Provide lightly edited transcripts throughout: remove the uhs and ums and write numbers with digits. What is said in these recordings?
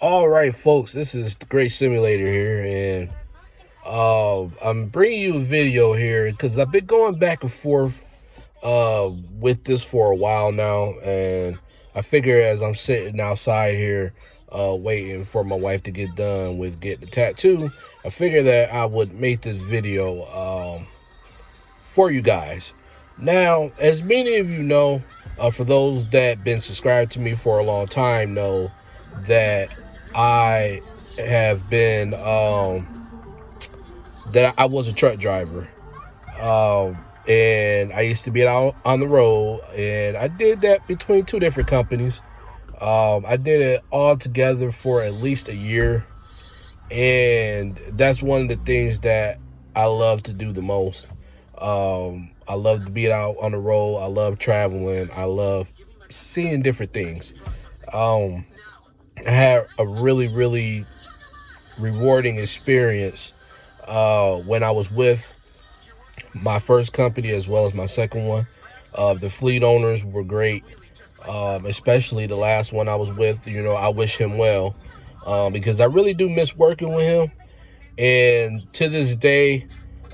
All right, folks, this is the Great Simulator here, and I'm bringing you a video here because I've been going back and forth with this for a while now, and I figure as I'm sitting outside here waiting for my wife to get done with getting the tattoo, I figure that I would make this video for you guys. Now, as many of you know, for those that been subscribed to me for a long time know that I have been that I was a truck driver. And I used to be out on the road, and I did that between two different companies. I did it all together for at least a year, and that's one of the things that I love to do the most. I love to be out on the road. I love traveling. I love seeing different things. I had a really rewarding experience when I was with my first company as well as my second one. The fleet owners were great, especially the last one I was with. You know, I wish him well because I really do miss working with him. And to this day,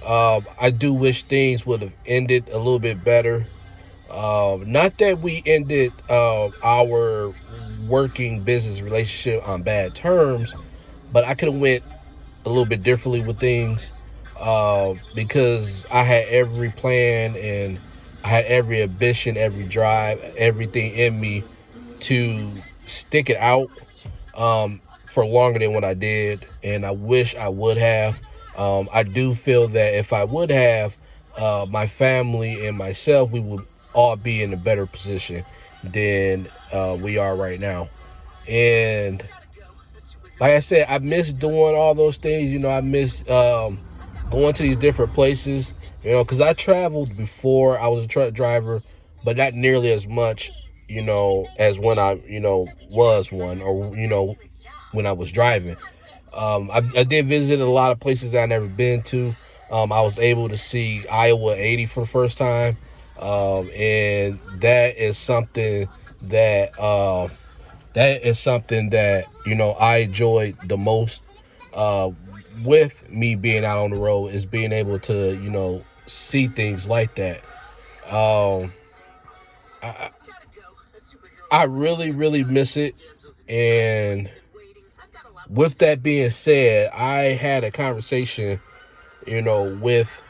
I do wish things would have ended a little bit better. Not that we ended our working business relationship on bad terms, but I could have went a little bit differently with things because I had every plan and I had every ambition, every drive, everything in me to stick it out for longer than what I did, and I wish I would have. I do feel that if I would have, my family and myself, we would all be in a better position than we are right now. And like I said, I miss doing all those things. You know, I miss going to these different places. You know, because I traveled before I was a truck driver, but not nearly as much. You know, as when I was one, or when I was driving. I did visit a lot of places that I never been to. I was able to see Iowa 80 for the first time, and that is something that I enjoyed the most. With me being out on the road is being able to see things like that. Um, I, I really miss it, and with that being said, I had a conversation, with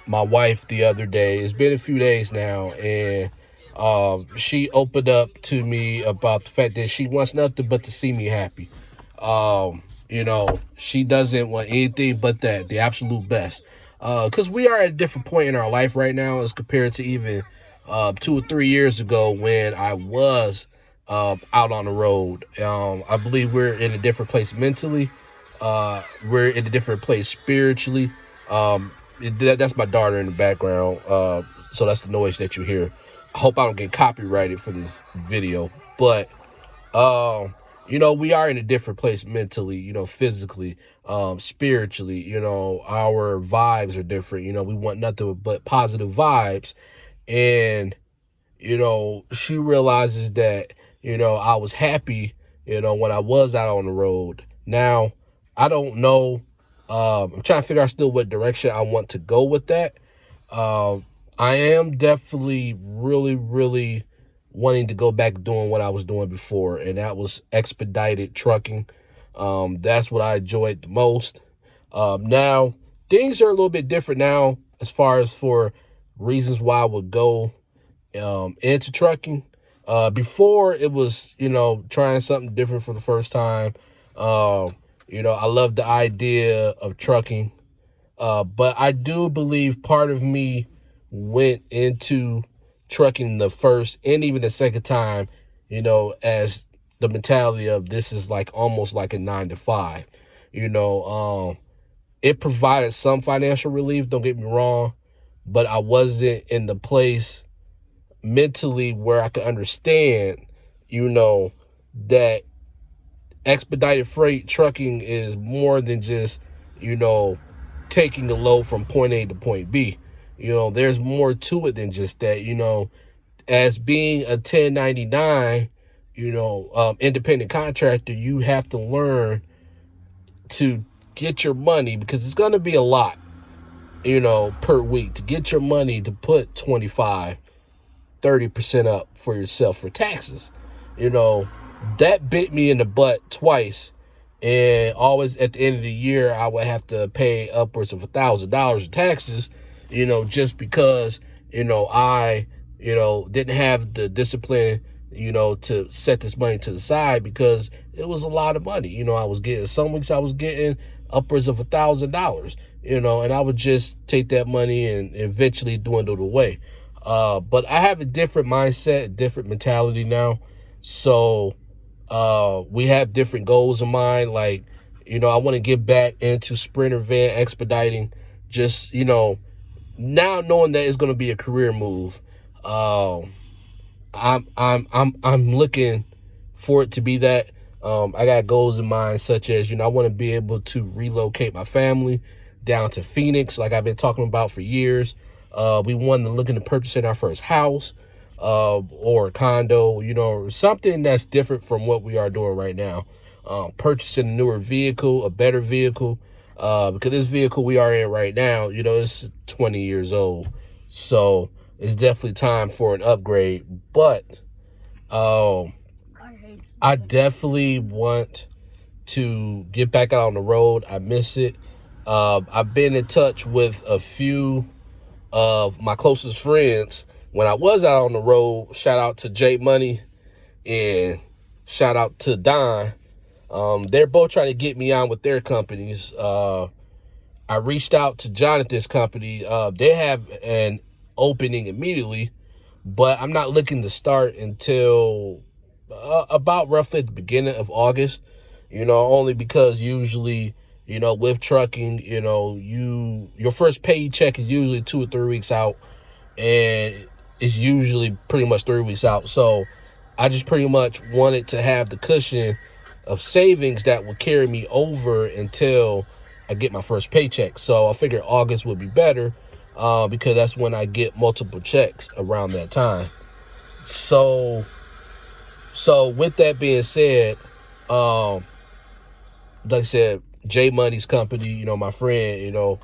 my wife the other day. It's been a few days now, and she opened up to me about the fact that she wants nothing but to see me happy. She doesn't want anything but that, the absolute best. Because we are at a different point in our life right now as compared to even 2 or 3 years ago when I was out on the road. I believe we're in a different place mentally. We're in a different place spiritually. That's my daughter in the background. So that's the noise that you hear. I hope I don't get copyrighted for this video. But, we are in a different place mentally, physically, spiritually. Our vibes are different. We want nothing but positive vibes. And, she realizes that, I was happy, when I was out on the road. Now, I don't know. I'm trying to figure out still what direction I want to go with that. I am definitely really wanting to go back doing what I was doing before, and that was expedited trucking. That's what I enjoyed the most. Now, things are a little bit different now as far as for reasons why I would go into trucking. Before it was, trying something different for the first time. I love the idea of trucking. But I do believe part of me went into trucking the first and even the second time, as the mentality of this is like almost like a 9 to 5. It provided some financial relief, don't get me wrong, but I wasn't in the place mentally where I could understand, that expedited freight trucking is more than just, taking a load from point A to point B. There's more to it than just that. As being a 1099, independent contractor, you have to learn to get your money, because it's going to be a lot, per week, to get your money to put 25-30% up for yourself for taxes. That bit me in the butt twice. And always at the end of the year, I would have to pay upwards of $1,000 in taxes, just because, I, didn't have the discipline, to set this money to the side, because it was a lot of money. I was getting, some weeks I was getting upwards of $1,000, and I would just take that money and eventually dwindle away. But I have a different mindset, different mentality now. So we have different goals in mind. Like, I want to get back into Sprinter Van Expediting, just, now knowing that it's going to be a career move. I'm looking for it to be that. I got goals in mind, such as, I want to be able to relocate my family down to Phoenix, like I've been talking about for years. We wanted to look into purchasing our first house, or a condo, something that's different from what we are doing right now. Purchasing a newer vehicle, a better vehicle, because this vehicle we are in right now, it's 20 years old. So it's definitely time for an upgrade. But I definitely want to get back out on the road. I miss it. I've been in touch with a few of my closest friends when I was out on the road. Shout out to J Money and shout out to Don. They're both trying to get me on with their companies. I reached out to Jonathan's company. They have an opening immediately, but I'm not looking to start until about roughly at the beginning of August, only because usually, with trucking, your first paycheck is usually 2 or 3 weeks out, and it's usually pretty much 3 weeks out. So I just pretty much wanted to have the cushion of savings that will carry me over until I get my first paycheck. So I figured August would be better, because that's when I get multiple checks around that time. So with that being said, like I said, J Money's company, my friend,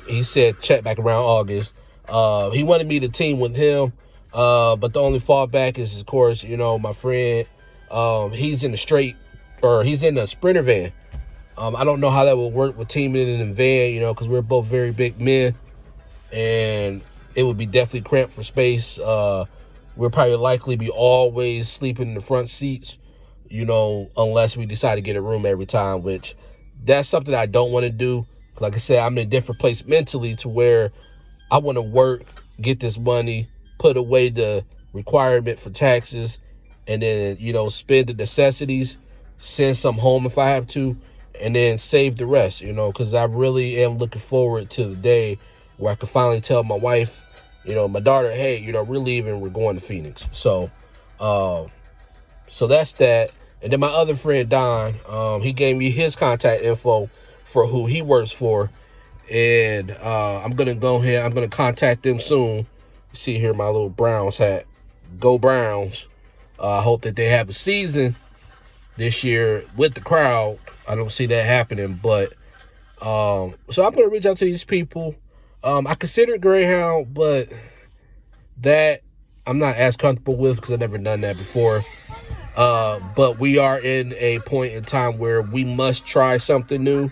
he said check back around August. He wanted me to team with him, but the only fallback is, of course, my friend, he's in a Sprinter van. I don't know how that would work with teaming in a van, because we're both very big men, and it would be definitely cramped for space. We'll probably likely be always sleeping in the front seats, unless we decide to get a room every time, which that's something I don't want to do. Like I said, I'm in a different place mentally to where I want to work, get this money, put away the requirement for taxes, and then, spend the necessities, send some home if I have to, and then save the rest, because I really am looking forward to the day where I can finally tell my wife, my daughter, hey, we're leaving, we're going to Phoenix. So that's that. And then my other friend, Don, he gave me his contact info for who he works for. And I'm going to go ahead, I'm going to contact them soon. You see here my little Browns hat. Go Browns. I hope that they have a season this year with the crowd. I don't see that happening, but so I'm going to reach out to these people. I consider Greyhound, but that I'm not as comfortable with because I've never done that before. But we are in a point in time where we must try something new.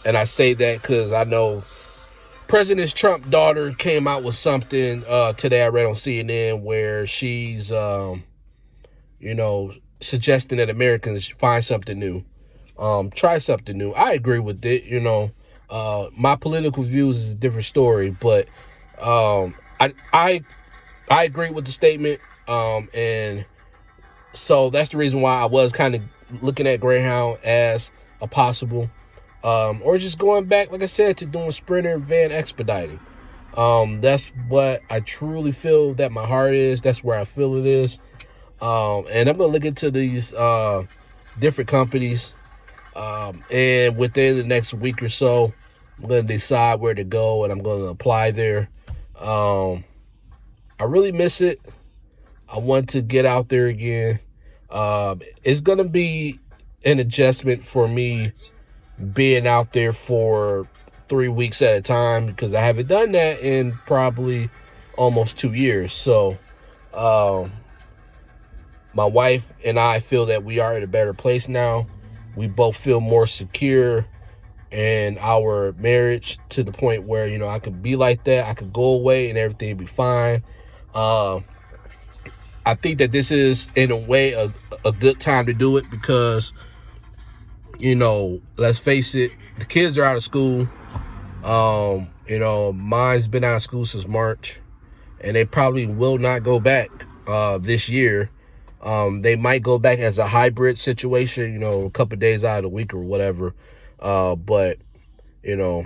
And I say that because I know President Trump's daughter came out with something today I read on CNN where she's, suggesting that Americans find something new. Try something new. I agree with it. My political views is a different story, but I agree with the statement. And so that's the reason why I was kind of looking at Greyhound as a possible, or just going back, like I said, to doing Sprinter Van Expediting. That's what I truly feel that my heart is. That's where I feel it is. And I'm going to look into these different companies. And within the next week or so, I'm going to decide where to go and I'm going to apply there. I really miss it. I want to get out there again. It's going to be an adjustment for me being out there for 3 weeks at a time, because I haven't done that in probably almost 2 years. So my wife and I feel that we are in a better place now. We both feel more secure in our marriage, to the point where, you know, I could be like that. I could go away and everything would be fine. I think that this is, in a way, a good time to do it, because, you know, let's face it, the kids are out of school. You know, mine's been out of school since March, and they probably will not go back this year. They might go back as a hybrid situation, you know, a couple of days out of the week or whatever. But, you know,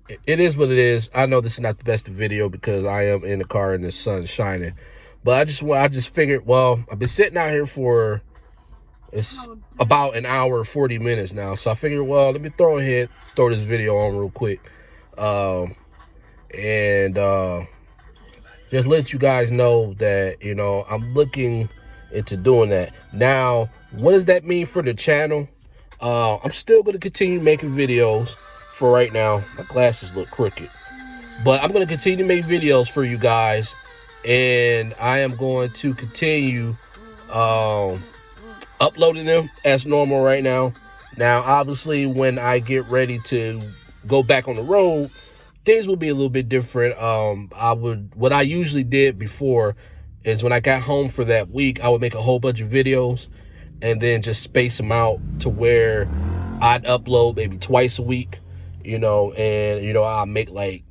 it is what it is. I know this is not the best video because I am in the car and the sun's shining. But I just figured, well, I've been sitting out here for, it's about an hour, 40 minutes now. So I figured, well, let me throw this video on real quick. Just let you guys know that, you know, I'm looking into doing that. Now, what does that mean for the channel? I'm still going to continue making videos for right now. My glasses look crooked. But I'm going to continue to make videos for you guys. And I am going to continue uploading them as normal right now. Now, obviously, when I get ready to go back on the road, things will be a little bit different. What I usually did before is, when I got home for that week, I would make a whole bunch of videos and then just space them out to where I'd upload maybe twice a week, you know, and, you know, I'll make like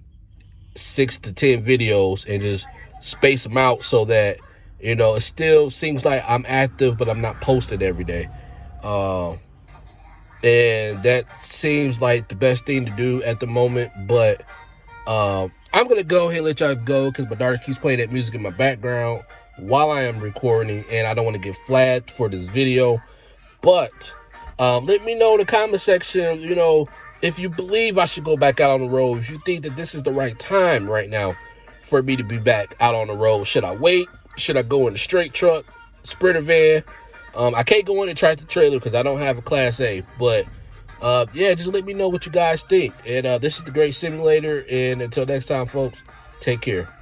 6 to 10 videos and just space them out so that, you know, it still seems like I'm active, but I'm not posted every day. And that seems like the best thing to do at the moment. But I'm going to go ahead and let y'all go, because my daughter keeps playing that music in my background while I am recording, and I don't want to get flagged for this video. But let me know in the comment section, you know, if you believe I should go back out on the road, if you think that this is the right time right now for me to be back out on the road. Should I wait? Should I go in the straight truck, Sprinter van? I can't go in the tractor trailer because I don't have a Class A. But yeah, just let me know what you guys think. And this is the Great Simulator. And until next time, folks, take care.